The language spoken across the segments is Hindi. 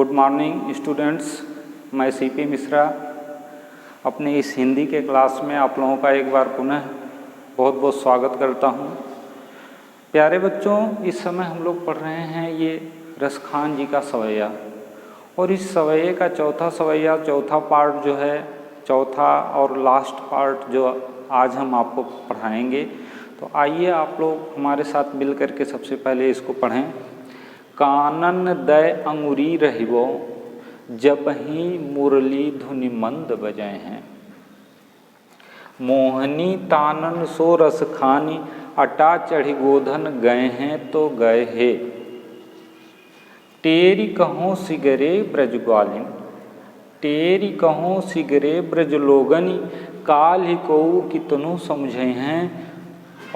गुड मॉर्निंग स्टूडेंट्स, मैं सीपी मिश्रा अपने इस हिंदी के क्लास में आप लोगों का एक बार पुनः बहुत बहुत स्वागत करता हूं। प्यारे बच्चों, इस समय हम लोग पढ़ रहे हैं ये रसखान जी का सवैया, और इस सवैये का चौथा पार्ट जो है, चौथा और लास्ट पार्ट जो आज हम आपको पढ़ाएंगे। तो आइए आप लोग हमारे साथ मिल करके सबसे पहले इसको पढ़ें। कानन दय अंगुरी रहिबो, जपहि मुरली धुनि मंद बजाए हैं। मोहनी तानन सो रस खानी, अटा चढ़ी गोधन गए हैं तो गए हे। टेरी कहो सिगरे ब्रज ग्वालिन, टेरी कहो सिगरे ब्रज लोगनी, काल ही को कितनो समझे हैं।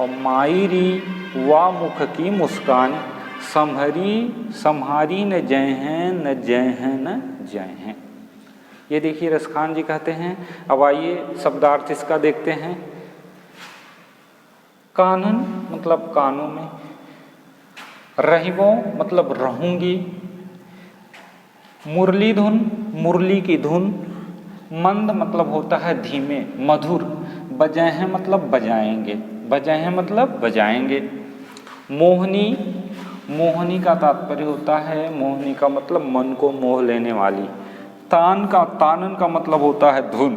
और मायरी वा मुख की मुस्कान, सम्हारी न जय हैं, न जय हैं, न जय हैं। ये देखिए रसखान जी कहते हैं। अब आइए शब्दार्थ इसका देखते हैं। कानन मतलब कानों में, रहिबो मतलब रहूंगी, मुरली धुन मुरली की धुन, मंद मतलब होता है धीमे मधुर, बजाए हैं मतलब बजाएंगे, बजाए हैं मतलब बजाएंगे। मोहनी, मोहनी का तात्पर्य होता है, मोहनी का मतलब मन को मोह लेने वाली। तानन का मतलब होता है धुन।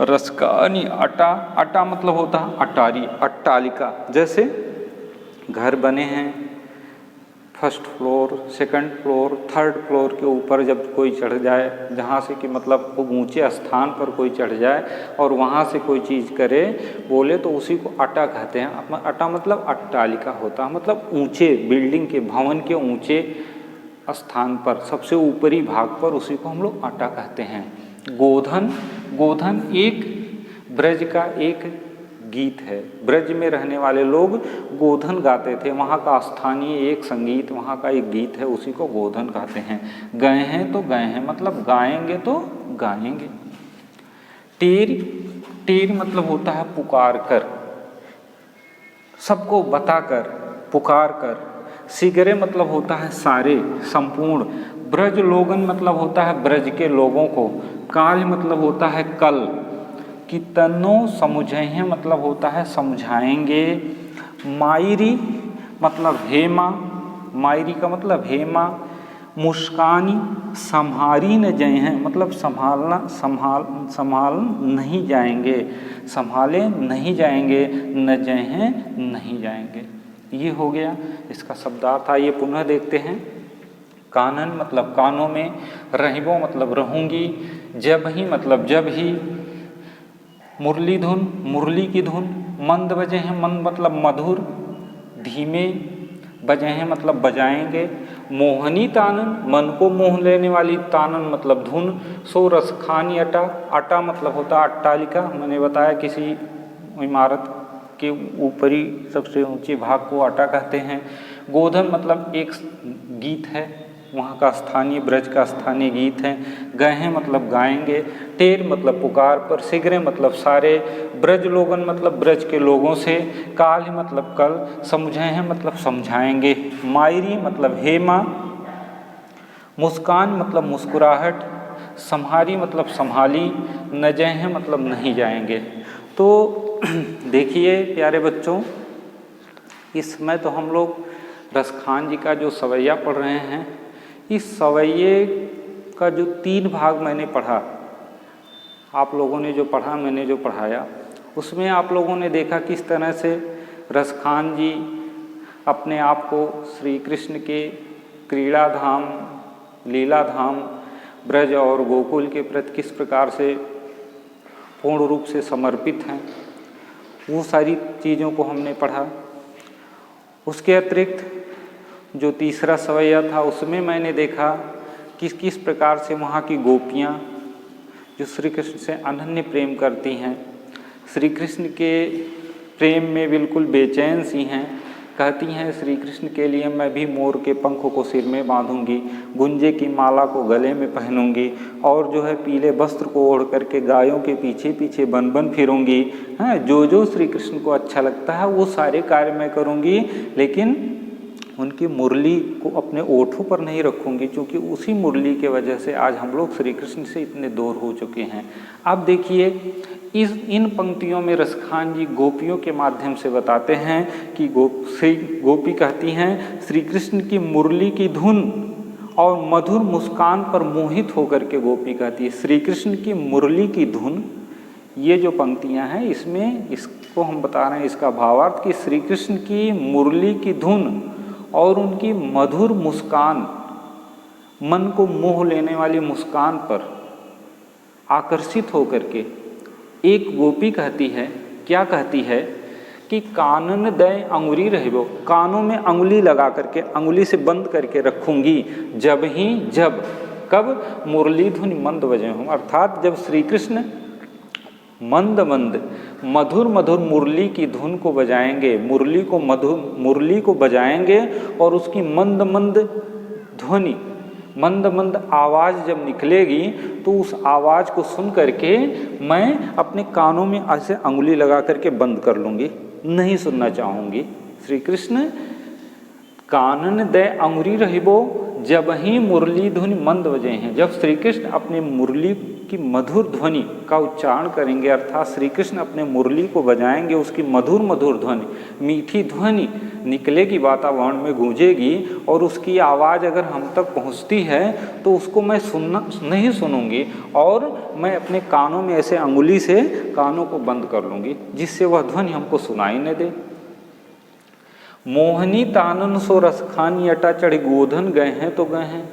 रसकानी, अटा, अटा मतलब होता है अटारी, अट्टालिका। जैसे घर बने हैं, first floor, second floor, third floor के ऊपर जब कोई चढ़ जाए, जहाँ से कि मतलब खूब ऊंचे स्थान पर कोई चढ़ जाए और वहाँ से कोई चीज़ करे बोले तो उसी को अटा कहते हैं। अटा मतलब अट्टालिका होता है, मतलब ऊंचे बिल्डिंग के, भवन के ऊंचे स्थान पर, सबसे ऊपरी भाग पर, उसी को हम लोग अटा कहते हैं। गोधन, गोधन एक ब्रज का एक गीत है। ब्रज में रहने वाले लोग गोधन गाते थे, वहाँ का स्थानीय एक संगीत, वहाँ का एक गीत है, उसी को गोधन कहते हैं। गए हैं तो गए हैं मतलब गाएंगे तो गाएंगे। टेर, टेर मतलब होता है पुकार कर, सबको बताकर, पुकार कर। सिगरे मतलब होता है सारे, संपूर्ण। ब्रज लोगन मतलब होता है ब्रज के लोगों को। काल मतलब होता है कल। कितनो समझे हैं मतलब होता है समझाएंगे। मायरी मतलब हेमा, मायरी का मतलब हेमा। मुस्कानी, संहारी न जय हैं मतलब संभाल नहीं जाएंगे, संभाले नहीं जाएंगे, न जय हैं नहीं जाएंगे। ये हो गया इसका शब्दार्थ। आइए पुनः देखते हैं। कानन मतलब कानों में, रहिबो मतलब रहूंगी, जब ही मतलब जब ही, मुरली धुन मुरली की धुन, मंद बजे हैं, मंद मतलब मधुर, धीमे बजे हैं मतलब बजाएंगे। मोहनी तानन मन को मोह लेने वाली, तानन मतलब धुन। सो रस खानी अटा, अटा मतलब होता है अट्टालिका। मैंने बताया किसी इमारत के ऊपरी सबसे ऊंचे भाग को अटा कहते हैं। गोधन मतलब एक गीत है, वहाँ का स्थानीय, ब्रज का स्थानीय गीत है। गए हैं मतलब गाएंगे। टेर मतलब पुकार पर। सिगरे मतलब सारे। ब्रज लोगन मतलब ब्रज के लोगों से। काल मतलब कल। समझे हैं मतलब समझाएंगे। मायरी मतलब हेमा। मुस्कान मतलब मुस्कुराहट। सम्हारी मतलब संभाली। न जय हैं मतलब नहीं जाएंगे। तो देखिए प्यारे बच्चों, इस समय तो हम लोग रसखान जी का जो सवैया पढ़ रहे हैं, इस सवैये का जो 3 भाग मैंने पढ़ा, आप लोगों ने जो पढ़ा, मैंने जो पढ़ाया, उसमें आप लोगों ने देखा किस तरह से रसखान जी अपने आप को श्री कृष्ण के क्रीड़ा धाम, लीला धाम, ब्रज और गोकुल के प्रति किस प्रकार से पूर्ण रूप से समर्पित हैं, वो सारी चीज़ों को हमने पढ़ा। उसके अतिरिक्त जो तीसरा सवैया था, उसमें मैंने देखा किस किस प्रकार से वहाँ की गोपियाँ जो श्री कृष्ण से अनन्य प्रेम करती हैं, श्री कृष्ण के प्रेम में बिल्कुल बेचैन सी हैं। कहती हैं श्री कृष्ण के लिए मैं भी मोर के पंखों को सिर में बांधूंगी, गुंजे की माला को गले में पहनूंगी, और जो है पीले वस्त्र को ओढ़ करके गायों के पीछे पीछे बन बन फिरूंगी। हाँ, जो जो श्री कृष्ण को अच्छा लगता है वो सारे कार्य मैं करूंगी, लेकिन उनकी मुरली को अपने ओठों पर नहीं रखूंगी, क्योंकि उसी मुरली के वजह से आज हम लोग श्री कृष्ण से इतने दूर हो चुके हैं। अब देखिए इन पंक्तियों में रसखान जी गोपियों के माध्यम से बताते हैं कि गोपी कहती हैं श्री कृष्ण की मुरली की धुन और मधुर मुस्कान पर मोहित होकर के गोपी कहती है श्री कृष्ण की मुरली की धुन। ये जो पंक्तियां हैं इसमें इसको हम बता रहे हैं इसका भावार्थ कि श्री कृष्ण की मुरली की धुन और उनकी मधुर मुस्कान, मन को मोह लेने वाली मुस्कान पर आकर्षित होकर के एक गोपी कहती है, क्या कहती है कि कानन दय अंगुरी रहिबो, कानों में अंगुली लगा करके अंगुली से बंद करके रखूंगी जब कब मुरली धुन मंद बजे हूँ, अर्थात जब श्री कृष्ण मंद मंद मधुर मधुर मुरली की धुन को बजाएंगे, मुरली को बजाएंगे और उसकी मंद मंद ध्वनि, मंद मंद आवाज़ जब निकलेगी तो उस आवाज़ को सुन करके मैं अपने कानों में ऐसे अंगुली लगा करके बंद कर लूँगी, नहीं सुनना चाहूँगी। श्री कृष्ण कानन दे अंगुरी रहिबो जब ही मुरली ध्वनि मंद बजे हैं, जब श्री कृष्ण अपने मुरली की मधुर ध्वनि का उच्चारण करेंगे, अर्थात श्री कृष्ण अपने मुरली को बजाएंगे, उसकी मधुर मधुर ध्वनि, मीठी ध्वनि निकलेगी, वातावरण में गूंजेगी और उसकी आवाज़ अगर हम तक पहुंचती है तो उसको मैं नहीं सुनूंगी और मैं अपने कानों में ऐसे अंगुली से कानों को बंद कर लूँगी जिससे वह ध्वनि हमको सुनाई न दे। मोहनी तानन सो रसखान यटा चढ़ गोधन गए हैं तो गए हैं।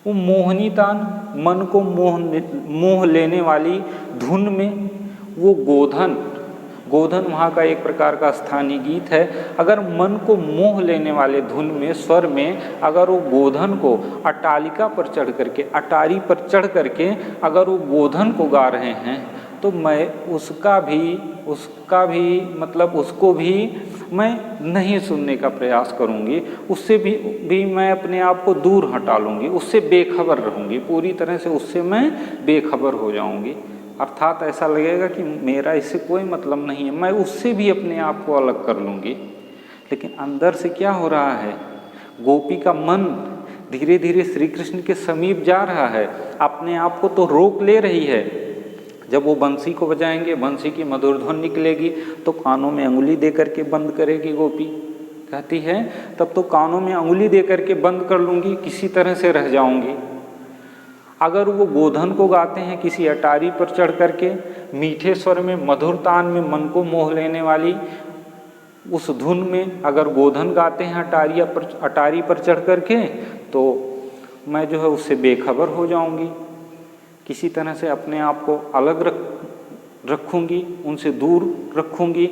वो मोहनी तान, मन को मोह लेने वाली धुन में वो गोधन वहाँ का एक प्रकार का स्थानीय गीत है। अगर मन को मोह लेने वाले धुन में, स्वर में, अगर वो गोधन को अटालिका पर चढ़ करके, अटारी पर चढ़ करके अगर वो गोधन को गा रहे हैं तो मैं उसका भी मतलब उसको भी मैं नहीं सुनने का प्रयास करूंगी, उससे भी मैं अपने आप को दूर हटा लूँगी, उससे बेखबर रहूँगी, पूरी तरह से उससे मैं बेखबर हो जाऊँगी। अर्थात ऐसा लगेगा कि मेरा इससे कोई मतलब नहीं है, मैं उससे भी अपने आप को अलग कर लूँगी। लेकिन अंदर से क्या हो रहा है, गोपी का मन धीरे धीरे श्री कृष्ण के समीप जा रहा है, अपने आप को तो रोक ले रही है। जब वो बंसी को बजाएंगे, बंसी की मधुर ध्वनि निकलेगी तो कानों में अंगुली दे करके बंद करेगी। गोपी कहती है तब तो कानों में अंगुली दे करके बंद कर लूँगी, किसी तरह से रह जाऊँगी। अगर वो गोधन को गाते हैं किसी अटारी पर चढ़ करके, मीठे स्वर में, मधुर तान में, मन को मोह लेने वाली उस धुन में अगर गोधन गाते हैं अटारी पर चढ़ करके, तो मैं जो है उससे बेखबर हो जाऊँगी, किसी तरह से अपने आप को अलग रखूँगी, उनसे दूर रखूँगी।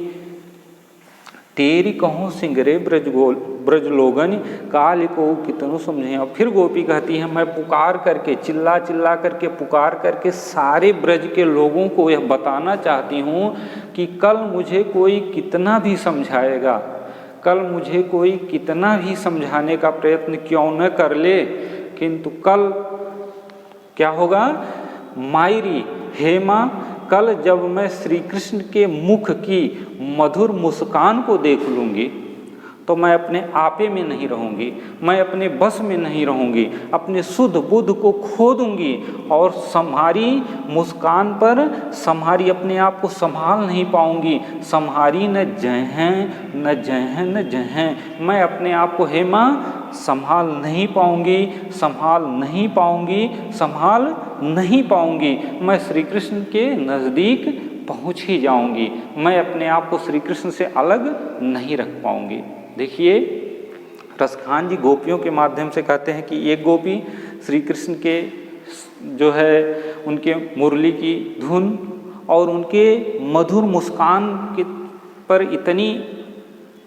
तेरी कहूँ सिंगरे ब्रज लोगन काल को कितनों समझे। और फिर गोपी कहती है मैं पुकार करके, चिल्ला करके, पुकार करके सारे ब्रज के लोगों को यह बताना चाहती हूँ कि कल मुझे कोई कितना भी समझाएगा, कल मुझे कोई कितना भी समझाने का प्रयत्न क्यों न कर ले, किंतु कल क्या होगा, मायरी हेमा, कल जब मैं श्री कृष्ण के मुख की मधुर मुस्कान को देख लूँगी तो मैं अपने आपे में नहीं रहूँगी, मैं अपने बस में नहीं रहूँगी, अपने शुद्ध बुद्ध को खो दूँगी और सम्हारी मुस्कान पर सम्हारी अपने आप को संभाल नहीं पाऊँगी। सम्हारी न जहें, मैं अपने आप को हेमा संभाल नहीं पाऊँगी, मैं श्री कृष्ण के नज़दीक पहुँच ही जाऊँगी, मैं अपने आप को श्री कृष्ण से अलग नहीं रख पाऊँगी। देखिए रसखान जी गोपियों के माध्यम से कहते हैं कि एक गोपी श्री कृष्ण के जो है उनके मुरली की धुन और उनके मधुर मुस्कान के पर इतनी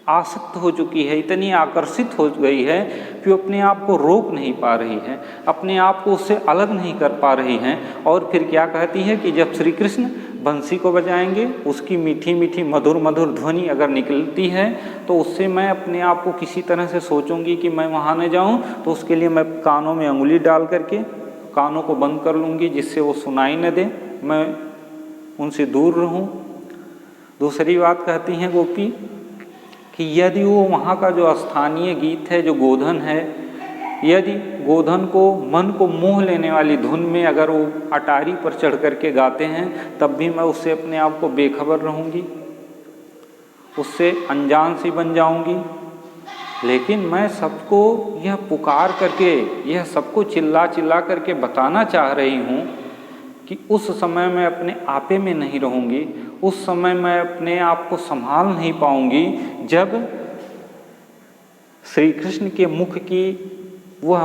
आसक्त हो चुकी है, इतनी आकर्षित हो गई है कि वो अपने आप को रोक नहीं पा रही है, अपने आप को उससे अलग नहीं कर पा रही हैं। और फिर क्या कहती है कि जब श्री कृष्ण बंसी को बजाएंगे, उसकी मीठी मीठी मधुर मधुर ध्वनि अगर निकलती है तो उससे मैं अपने आप को किसी तरह से सोचूंगी कि मैं वहाँ न जाऊँ, तो उसके लिए मैं कानों में अंगुली डाल करके कानों को बंद कर लूँगी जिससे वो सुनाई न दे, मैं उनसे दूर रहूँ। दूसरी बात कहती हैं गोपी कि यदि वो वहाँ का जो स्थानीय गीत है, जो गोधन है, यदि गोधन को मन को मोह लेने वाली धुन में अगर वो अटारी पर चढ़ करके गाते हैं, तब भी मैं उससे अपने आप को बेखबर रहूँगी, उससे अनजान सी बन जाऊँगी। लेकिन मैं सबको यह पुकार करके, यह सबको चिल्ला चिल्ला करके बताना चाह रही हूँ कि उस समय मैं अपने आपे में नहीं रहूँगी, उस समय मैं अपने आप को संभाल नहीं पाऊँगी जब श्री कृष्ण के मुख की वह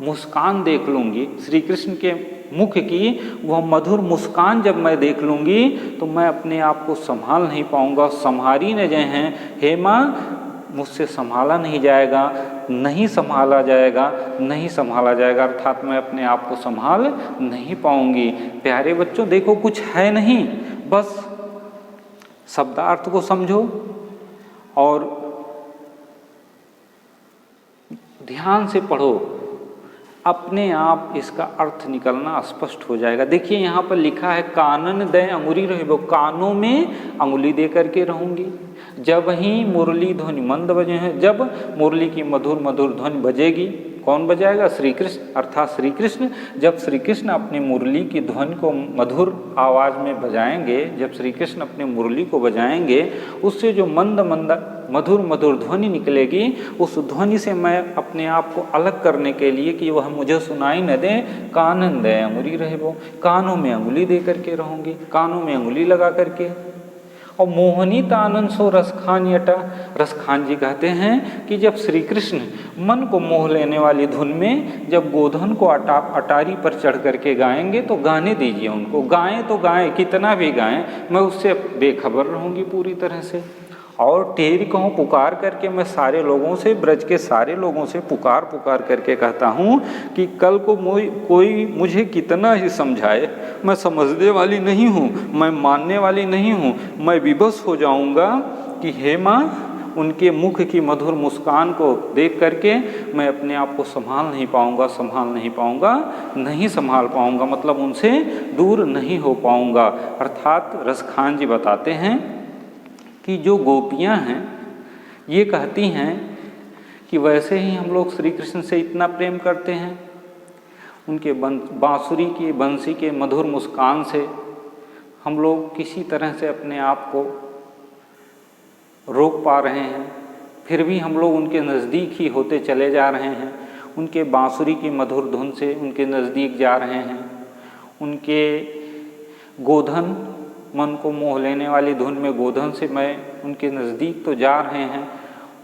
मुस्कान देख लूँगी, श्री कृष्ण के मुख की वह मधुर मुस्कान जब मैं देख लूँगी तो मैं अपने आप को संभाल नहीं पाऊँगा। संहारी न जय हैं, हे माँ मुझसे संभाला नहीं जाएगा, नहीं संभाला जाएगा, नहीं संभाला जाएगा, अर्थात मैं अपने आप को संभाल नहीं पाऊँगी। प्यारे बच्चों देखो, कुछ है नहीं, बस शब्दार्थ को समझो और ध्यान से पढ़ो, अपने आप इसका अर्थ निकलना स्पष्ट हो जाएगा। देखिए यहाँ पर लिखा है कानन दे अंगुरी रहिबो, कानों में अंगुली दे करके रहूँगी। जब ही मुरली ध्वनि मंद बजे हैं, जब मुरली की मधुर मधुर ध्वनि बजेगी, कौन बजाएगा? श्री कृष्ण, अर्थात श्री कृष्ण। जब श्री कृष्ण अपनी मुरली की ध्वनि को मधुर आवाज़ में बजाएंगे, जब श्री कृष्ण अपनी मुरली को बजाएंगे, उससे जो मंद मंद मधुर मधुर ध्वनि निकलेगी, उस ध्वनि से मैं अपने आप को अलग करने के लिए कि वह मुझे सुनाई न दे, कानन दे अंगुली रहे वो, कानों में अंगुली दे करके रहूँगी, कानों में अंगुली लगा करके। और मोहनी तानन सो रसखान यटा, रसखान जी कहते हैं कि जब श्री कृष्ण मन को मोह लेने वाली धुन में जब गोधन को अटारी पर चढ़ करके गाएंगे तो गाने दीजिए उनको, गाएं तो गाएं, कितना भी गाएं, मैं उससे बेखबर रहूँगी पूरी तरह से। और टेरी कहूँ पुकार करके मैं सारे लोगों से, ब्रज के सारे लोगों से पुकार पुकार करके कहता हूँ कि कल को कोई मुझे कितना ही समझाए, मैं समझने वाली नहीं हूँ, मैं मानने वाली नहीं हूँ, मैं विवश हो जाऊँगा कि हे माँ, उनके मुख की मधुर मुस्कान को देख करके मैं अपने आप को संभाल नहीं पाऊँगा, संभाल नहीं पाऊँगा, नहीं संभाल पाऊँगा, मतलब उनसे दूर नहीं हो पाऊँगा। अर्थात रसखान जी बताते हैं कि जो गोपियाँ हैं ये कहती हैं कि वैसे ही हम लोग श्री कृष्ण से इतना प्रेम करते हैं, उनके बांसुरी की बंसी के मधुर मुस्कान से हम लोग किसी तरह से अपने आप को रोक पा रहे हैं, फिर भी हम लोग उनके नज़दीक ही होते चले जा रहे हैं, उनके बांसुरी की मधुर धुन से उनके नज़दीक जा रहे हैं, उनके गोधन मन को मोह लेने वाली धुन में गोधन से मैं उनके नज़दीक तो जा रहे हैं,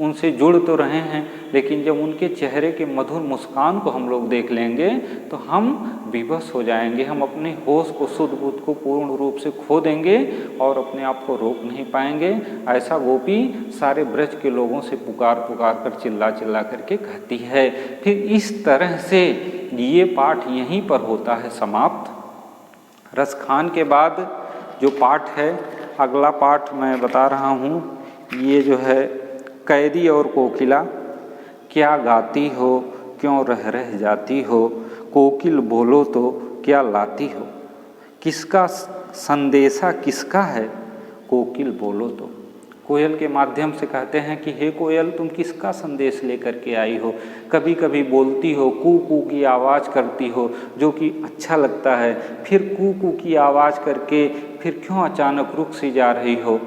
उनसे जुड़ तो रहे हैं, लेकिन जब उनके चेहरे के मधुर मुस्कान को हम लोग देख लेंगे तो हम विवश हो जाएंगे, हम अपने होश को, शुद्ध बुद्ध को पूर्ण रूप से खो देंगे और अपने आप को रोक नहीं पाएंगे। ऐसा गोपी सारे ब्रज के लोगों से पुकार पुकार कर, चिल्ला चिल्ला करके कहती है। फिर इस तरह से ये पाठ यहीं पर होता है समाप्त। रसखान के बाद जो पाठ है, अगला पाठ मैं बता रहा हूँ, ये जो है कैदी और कोकिला, क्या गाती हो, क्यों रह जाती हो, कोकिल बोलो तो क्या लाती हो, किसका संदेशा किसका है, कोकिल बोलो तो। कोयल के माध्यम से कहते हैं कि हे कोयल, तुम किसका संदेश लेकर के आई हो, कभी कभी बोलती हो, कू कू की आवाज़ करती हो जो कि अच्छा लगता है, फिर कू कू की आवाज़ करके फिर क्यों अचानक रुक सी जा रही हो,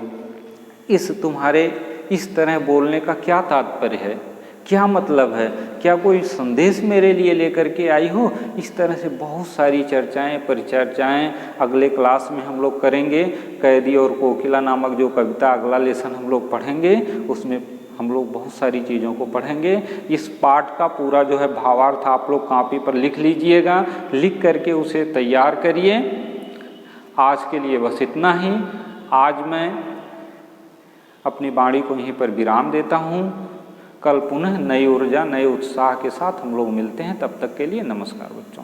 इस तुम्हारे इस तरह बोलने का क्या तात्पर्य है, क्या मतलब है, क्या कोई संदेश मेरे लिए लेकर के आई हो। इस तरह से बहुत सारी चर्चाएं, परिचर्चाएं अगले क्लास में हम लोग करेंगे। कैदी और कोकिला नामक जो कविता अगला लेसन हम लोग पढ़ेंगे, उसमें हम लोग बहुत सारी चीज़ों को पढ़ेंगे। इस पाठ का पूरा जो है भावार्थ आप लोग कॉपी पर लिख लीजिएगा, लिख करके उसे तैयार करिए। आज के लिए बस इतना ही। आज मैं अपनी वाणी को यहीं पर विराम देता हूँ। कल पुनः नई ऊर्जा, नए उत्साह के साथ हम लोग मिलते हैं। तब तक के लिए नमस्कार बच्चों।